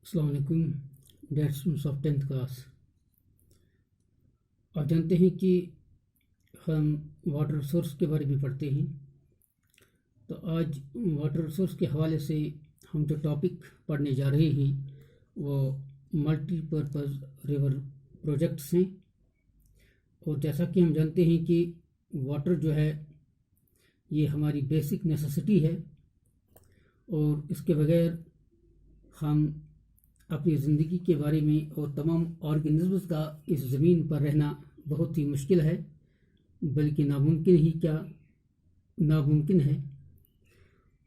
السلام علیکم dear students of 10th class. آپ جانتے ہیں کہ ہم واٹر ریسورس کے بارے میں پڑھتے ہیں، تو آج واٹر ریسورس کے حوالے سے ہم جو ٹاپک پڑھنے جا رہے ہیں وہ ملٹی پرپز ریور پروجیکٹس ہیں۔ اور جیسا کہ ہم جانتے ہیں کہ واٹر جو ہے یہ ہماری بیسک نیسیسٹی ہے، اور اس کے بغیر ہم اپنی زندگی کے بارے میں اور تمام آرگنزمز کا اس زمین پر رہنا بہت ہی مشکل ہے، بلکہ ناممکن ہے۔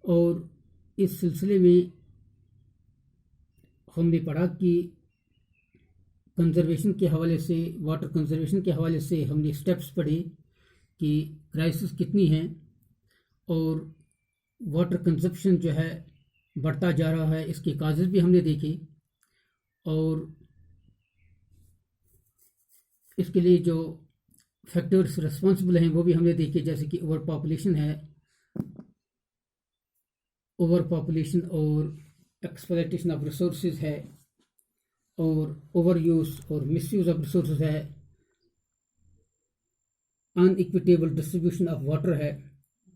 اور اس سلسلے میں ہم نے پڑھا کہ کنزرویشن کے حوالے سے، واٹر کنزرویشن کے حوالے سے ہم نے سٹیپس پڑھے کہ کرائسس کتنی ہیں، اور واٹر کنزپشن جو ہے بڑھتا جا رہا ہے، اس کے کازز بھی ہم نے دیکھے، اور اس کے لیے جو فیکٹرز ریسپانسبل ہیں وہ بھی ہم نے دیکھے، جیسے کہ اوور پاپولیشن ہے، اوور پاپولیشن اور ایکسپلائٹیشن آف ریسورسز ہے، اور اوور یوز اور مس یوز آف ریسورسز ہے، ان ایکویٹیبل ڈسٹریبیوشن آف واٹر ہے،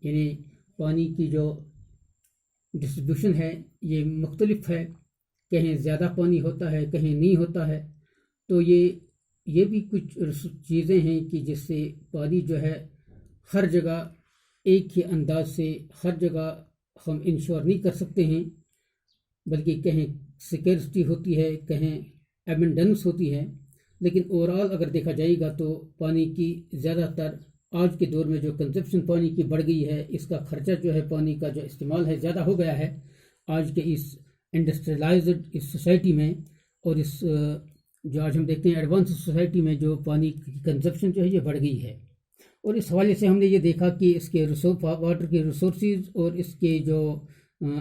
یعنی پانی کی جو ڈسٹریبیوشن ہے یہ مختلف ہے، کہیں زیادہ پانی ہوتا ہے کہیں نہیں ہوتا ہے۔ تو یہ بھی کچھ چیزیں ہیں کہ جس سے پانی جو ہے ہر جگہ ایک ہی انداز سے ہر جگہ ہم انشور نہیں کر سکتے ہیں، بلکہ کہیں سکیورٹی ہوتی ہے، کہیں ایبنڈنس ہوتی ہے۔ لیکن اوورال اگر دیکھا جائے گا تو پانی کی زیادہ تر آج کے دور میں جو کنزپشن پانی کی بڑھ گئی ہے، اس کا خرچہ جو ہے پانی کا جو استعمال ہے زیادہ ہو گیا ہے آج کے اس انڈسٹریلائزڈ اس سوسائٹی میں، اور اس جو آج ہم دیکھتے ہیں ایڈوانس سوسائٹی میں جو پانی کی کنزپشن جو ہے یہ بڑھ گئی ہے۔ اور اس حوالے سے ہم نے یہ دیکھا کہ اس کے واٹر کے ریسورسز اور اس کے جو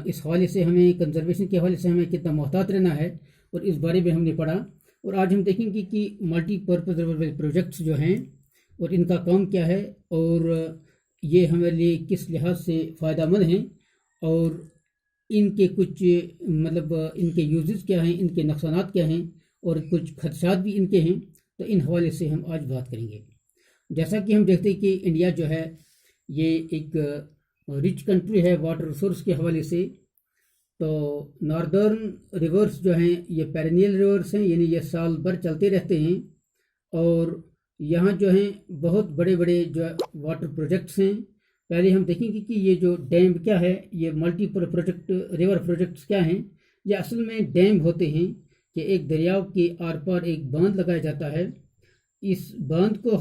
اس حوالے سے ہمیں کنزرویشن کے حوالے سے ہمیں کتنا محتاط رہنا ہے، اور اس بارے میں ہم نے پڑھا۔ اور آج ہم دیکھیں گے کہ ملٹی پرپز ریور پروجیکٹس جو ہیں اور ان کا کام کیا ہے، اور یہ ہمارے لیے کس لحاظ سے فائدہ مند ہیں، اور ان کے کچھ ان کے یوزز کیا ہیں، ان کے نقصانات کیا ہیں، اور کچھ خدشات بھی ان کے ہیں۔ تو ان حوالے سے ہم آج بات کریں گے۔ جیسا کہ ہم دیکھتے ہیں کہ انڈیا جو ہے یہ ایک رچ کنٹری ہے واٹر ریسورس کے حوالے سے۔ تو ناردرن ریورس جو ہیں یہ پیرینیل ریورس ہیں، یعنی یہ سال بھر چلتے رہتے ہیں، اور یہاں جو ہیں بہت بڑے بڑے جو واٹر پروجیکٹس ہیں۔ پہلے ہم دیکھیں گے کہ یہ جو ڈیم کیا ہے، یہ ملٹی پروجیکٹ ریور پروجیکٹس کیا ہیں۔ یہ اصل میں ڈیم ہوتے ہیں کہ ایک دریاؤ کے آر پار ایک باندھ لگایا جاتا ہے۔ اس باندھ کو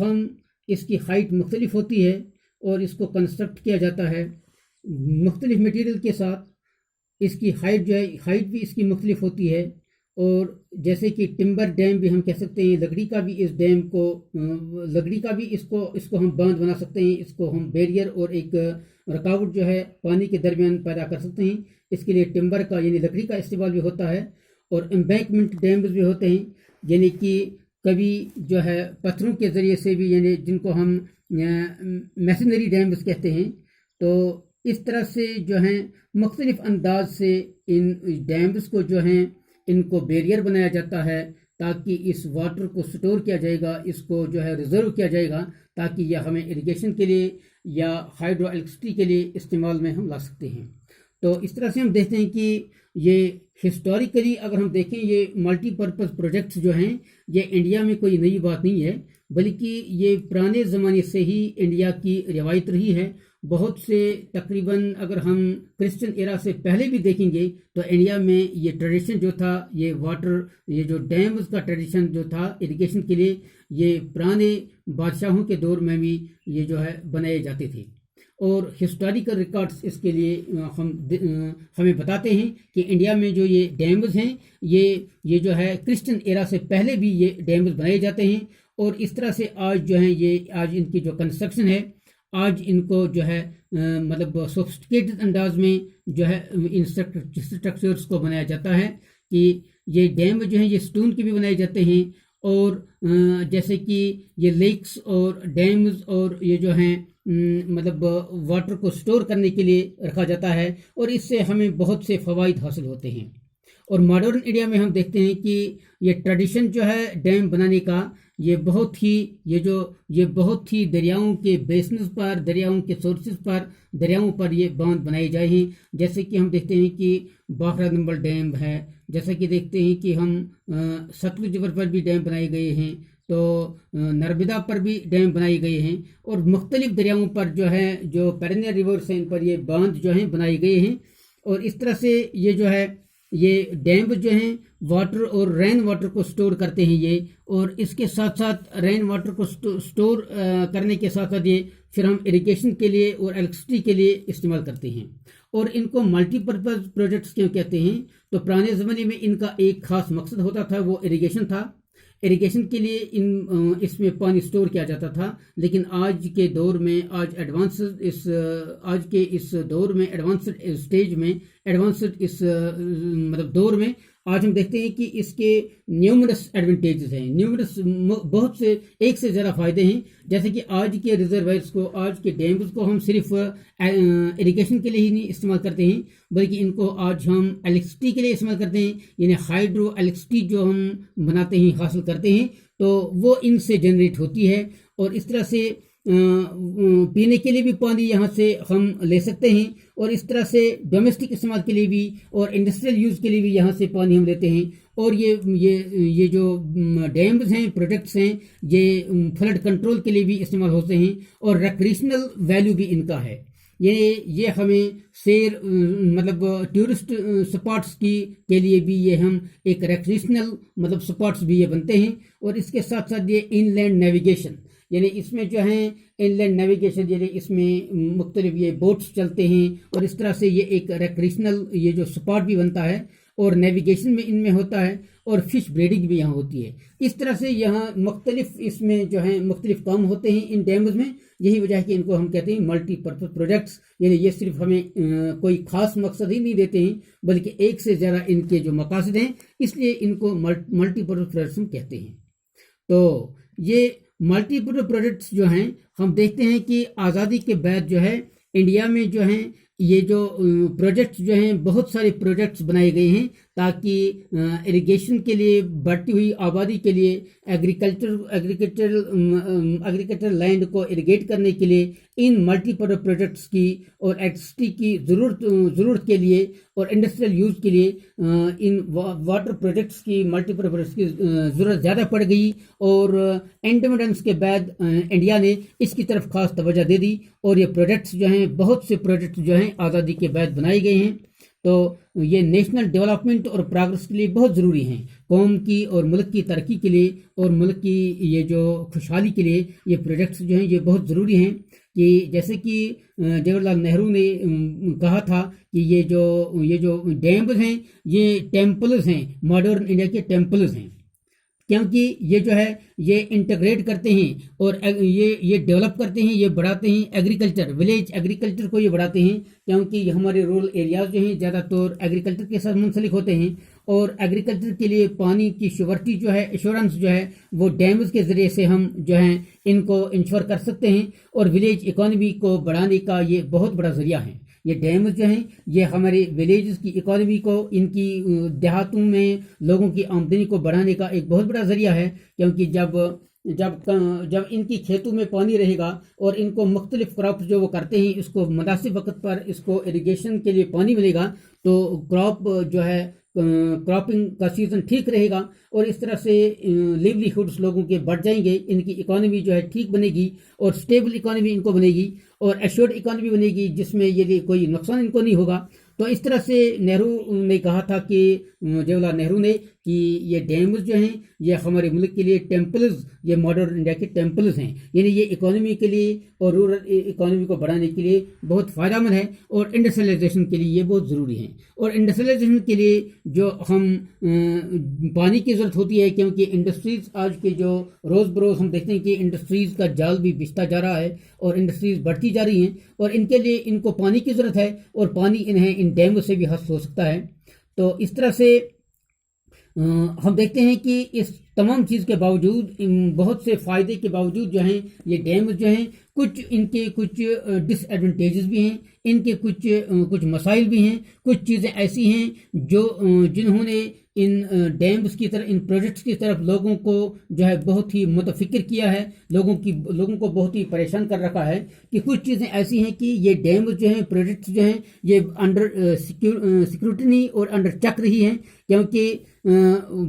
اس کی ہائٹ مختلف ہوتی ہے، اور اس کو کنسٹرکٹ کیا جاتا ہے مختلف مٹیریل کے ساتھ۔ اس کی ہائٹ جو ہے ہائٹ بھی اس کی مختلف ہوتی ہے، اور جیسے کہ ٹمبر ڈیم بھی ہم کہہ سکتے ہیں، لکڑی کا بھی اس ڈیم کو اس کو ہم باندھ بنا سکتے ہیں، اس کو ہم بیریئر اور ایک رکاوٹ جو ہے پانی کے درمیان پیدا کر سکتے ہیں۔ اس کے لیے ٹمبر کا یعنی لکڑی کا استعمال بھی ہوتا ہے، اور امبینکمنٹ ڈیمز بھی ہوتے ہیں، یعنی کہ کبھی جو ہے پتھروں کے ذریعے سے بھی، یعنی جن کو ہم میسنری ڈیمز کہتے ہیں۔ تو اس طرح سے جو ہیں مختلف انداز سے ان ڈیمز کو جو ہیں ان کو بیریئر بنایا جاتا ہے، تاکہ اس واٹر کو سٹور کیا جائے گا، اس کو جو ہے ریزرو کیا جائے گا، تاکہ یہ ہمیں اریگیشن کے لیے یا ہائیڈرو الیکٹرسٹی کے لیے استعمال میں ہم لا سکتے ہیں۔ تو اس طرح سے ہم دیکھتے ہیں کہ یہ ہسٹوریکلی اگر ہم دیکھیں یہ ملٹی پرپز پروجیکٹس جو ہیں یہ انڈیا میں کوئی نئی بات نہیں ہے، بلکہ یہ پرانے زمانے سے ہی انڈیا کی روایت رہی ہے۔ بہت سے تقریباً اگر ہم کرسچن ایرا سے پہلے بھی دیکھیں گے تو انڈیا میں یہ ٹریڈیشن جو تھا، یہ جو ڈیمز کا ٹریڈیشن جو تھا اریگیشن کے لیے، یہ پرانے بادشاہوں کے دور میں بھی یہ جو ہے بنائے جاتے تھے۔ اور ہسٹوریکل ریکارڈز اس کے لیے ہمیں بتاتے ہیں کہ انڈیا میں جو یہ ڈیمز ہیں یہ جو ہے کرسچن ایرا سے پہلے بھی یہ ڈیمز بنائے جاتے ہیں، اور اس طرح سے آج جو ہیں آج ان کی جو کنسٹرکشن ہے، آج ان کو جو ہے سوفسٹیکیٹڈ انداز میں جو ہے انفراسٹرکچرس کو بنایا جاتا ہے، کہ یہ ڈیم جو ہیں یہ سٹون کے بھی بنائے جاتے ہیں، اور جیسے کہ یہ لیکس اور ڈیمز اور یہ جو ہیں واٹر کو سٹور کرنے کے لیے رکھا جاتا ہے، اور اس سے ہمیں بہت سے فوائد حاصل ہوتے ہیں۔ اور ماڈرن انڈیا میں ہم دیکھتے ہیں کہ یہ ٹریڈیشن جو ہے ڈیم بنانے کا یہ بہت ہی دریاؤں کے بیسنز پر، دریاؤں کے سورسز پر، دریاؤں پر یہ باندھ بنائے جائے ہیں. جیسے کہ ہم دیکھتے ہیں کہ باکھرا نمبل ڈیم ہے، جیسا کہ دیکھتے ہیں کہ ہم ستلج رور پر بھی ڈیم بنائے گئے ہیں، تو نرمدا پر بھی ڈیم بنائے گئے ہیں، اور مختلف دریاؤں پر جو ہے جو پیرینیئر ریورس ہیں ان پر یہ باندھ جو ہیں بنائے گئے ہیں. اور اس طرح سے یہ جو ہے یہ ڈیم جو ہیں واٹر اور رین واٹر کو سٹور کرتے ہیں یہ، اور اس کے ساتھ ساتھ رین واٹر کو سٹور کرنے کے ساتھ ساتھ یہ پھر ہم اریگیشن کے لیے اور الیکٹرسٹی کے لیے استعمال کرتے ہیں. اور ان کو ملٹی پرپز پروجیکٹس کیوں کہتے ہیں؟ تو پرانے زمانے میں ان کا ایک خاص مقصد ہوتا تھا، وہ اریگیشن تھا. اریگیشن کے لیے اس میں پانی سٹور کیا جاتا تھا. لیکن آج کے دور میں، دور میں آج ہم دیکھتے ہیں کہ اس کے نیومرس ایڈوانٹیجز ہیں، بہت سے ایک سے زیادہ فائدے ہیں. جیسے کہ آج کے ریزروائرز کو، آج کے ڈیمز کو ہم صرف اریگیشن کے لیے ہی نہیں استعمال کرتے ہیں، بلکہ ان کو آج ہم الیکٹرسٹی کے لیے استعمال کرتے ہیں. یعنی ہائیڈرو الیکٹرسٹی جو ہم بناتے ہیں، حاصل کرتے ہیں، تو وہ ان سے جنریٹ ہوتی ہے. اور اس طرح سے پینے کے لیے بھی پانی یہاں سے ہم لے سکتے ہیں، اور اس طرح سے ڈومیسٹک استعمال کے لیے بھی اور انڈسٹریل یوز کے لیے بھی یہاں سے پانی ہم لیتے ہیں. اور یہ جو ڈیمز ہیں، پروجیکٹس ہیں، یہ فلڈ کنٹرول کے لیے بھی استعمال ہوتے ہیں، اور ریکریشنل ویلیو بھی ان کا ہے. یہ ہمیں ٹورسٹ سپاٹس کے لیے بھی یہ ہم ایک ریکریشنل سپاٹس بھی یہ بنتے ہیں. اور اس کے ساتھ ساتھ یہ ان لینڈ نیویگیشن، یعنی اس میں جو ہیں ان لینڈ نیویگیشن، یعنی اس میں مختلف یہ بوٹس چلتے ہیں، اور اس طرح سے یہ ایک ریکریشنل یہ جو سپاٹ بھی بنتا ہے، اور نیویگیشن میں ان میں ہوتا ہے، اور فش بریڈنگ بھی یہاں ہوتی ہے. اس طرح سے یہاں مختلف اس میں جو ہیں مختلف کام ہوتے ہیں ان ڈیمز میں. یہی وجہ ہے کہ ان کو ہم کہتے ہیں ملٹی پرپز پروجیکٹس. یعنی یہ صرف ہمیں کوئی خاص مقصد ہی نہیں دیتے ہیں، بلکہ ایک سے زیادہ ان کے جو مقاصد ہیں، اس لیے ان کو ملٹی پرپز پروجیکٹس کہتے ہیں. تو یہ ملٹی پرپز پروجیکٹس جو ہیں ہم دیکھتے ہیں کہ آزادی کے بعد جو ہے انڈیا میں جو ہیں یہ جو پروجیکٹس جو ہیں بہت سارے پروجیکٹس بنائے گئے ہیں، تاکہ اریگیشن کے لیے، بڑھتی ہوئی آبادی کے لیے، ایگریکلچرل لینڈ کو اریگیٹ کرنے کے لیے ان ملٹی پرپز پروجیکٹس کی اور الیکٹرسٹی کی ضرورت کے لیے اور انڈسٹریل یوز کے لیے ان واٹر پروجیکٹس کی، ملٹی پرپز پروجیکٹس کی ضرورت زیادہ پڑ گئی. اور انڈیپینڈنس کے بعد انڈیا نے اس کی طرف خاص توجہ دے دی، اور یہ پروجیکٹس جو ہیں، بہت سے پروجیکٹس جو ہیں آزادی کے بعد بنائے گئے ہیں. تو یہ نیشنل ڈیولپمنٹ اور پروگرس کے لیے بہت ضروری ہیں. قوم کی اور ملک کی ترقی کے لیے اور ملک کی یہ جو خوشحالی کے لیے یہ پروجیکٹس جو ہیں یہ بہت ضروری ہیں. کہ جیسے کہ جواہر لال نہرو نے کہا تھا کہ یہ جو ڈیمز ہیں یہ ٹیمپلز ہیں، ماڈرن انڈیا کے ٹیمپلز ہیں، کیونکہ یہ جو ہے یہ انٹیگریٹ کرتے ہیں اور یہ ڈیولپ کرتے ہیں، یہ بڑھاتے ہیں ایگریکلچر، ولیج ایگریکلچر کو یہ بڑھاتے ہیں، کیونکہ یہ ہمارے رورل ایریاز جو ہیں زیادہ طور ایگریکلچر کے ساتھ منسلک ہوتے ہیں. اور ایگریکلچر کے لیے پانی کی شیورٹی جو ہے، ایشورنس جو ہے، وہ ڈیمز کے ذریعے سے ہم جو ہیں ان کو انشور کر سکتے ہیں. اور ولیج اکانومی کو بڑھانے کا یہ بہت بڑا ذریعہ ہے. یہ ڈیمز جو ہیں یہ ہمارے ولیجز کی اکانومی کو، ان کی دیہاتوں میں لوگوں کی آمدنی کو بڑھانے کا ایک بہت بڑا ذریعہ ہے. کیونکہ جب ان کی کھیتوں میں پانی رہے گا اور ان کو مختلف کراپس جو وہ کرتے ہیں اس کو مناسب وقت پر اس کو اریگیشن کے لیے پانی ملے گا، تو کراپ جو ہے کراپنگ کا سیزن ٹھیک رہے گا، اور اس طرح سے لیولی ہوڈس لوگوں کے بڑھ جائیں گے، ان کی اکانومی جو ہے ٹھیک بنے گی، اور سٹیبل اکانومی ان کو بنے گی، اور ایشورڈ اکانومی بنے گی جس میں یہ کوئی نقصان ان کو نہیں ہوگا. تو اس طرح سے نہرو نے کہا تھا کہ جواہر لال نہرو نے کہ یہ ڈیمز جو ہیں یہ ہمارے ملک کے لیے ٹیمپلز، یہ ماڈرن انڈیا کے ٹیمپلز ہیں. یعنی یہ اکانومی کے لیے اور رورل اکانومی کو بڑھانے کے لیے بہت فائدہ مند ہے، اور انڈسٹریلائزیشن کے لیے یہ بہت ضروری ہیں. اور انڈسٹریلائزیشن کے لیے جو ہم پانی کی ضرورت ہوتی ہے، کیونکہ انڈسٹریز آج کے جو روز بروز ہم دیکھتے ہیں کہ انڈسٹریز کا جال بھی بچھتا جا رہا ہے اور انڈسٹریز بڑھتی جا رہی ہیں، اور ان کے لیے ان کو پانی کی ضرورت ہے، اور پانی انہیں ان ڈیموں سے بھی حاصل ہو سکتا ہے. تو اس طرح سے ہم دیکھتے ہیں کہ اس تمام چیز کے باوجود، بہت سے فائدے کے باوجود جو ہیں یہ ڈیمز جو ہیں ان کے کچھ ڈس ایڈوانٹیجز بھی ہیں، ان کے کچھ مسائل بھی ہیں، کچھ چیزیں ایسی ہیں جنہوں نے ان ڈیمز کی طرف، ان پروجیکٹس کی طرف لوگوں کو جو ہے بہت ہی متفکر کیا ہے، لوگوں کو بہت ہی پریشان کر رکھا ہے کہ کچھ چیزیں ایسی ہیں کہ یہ ڈیمز جو ہیں، پروجیکٹس جو ہیں، یہ انڈر سیکیورٹی اور انڈر چک رہی ہیں، کیونکہ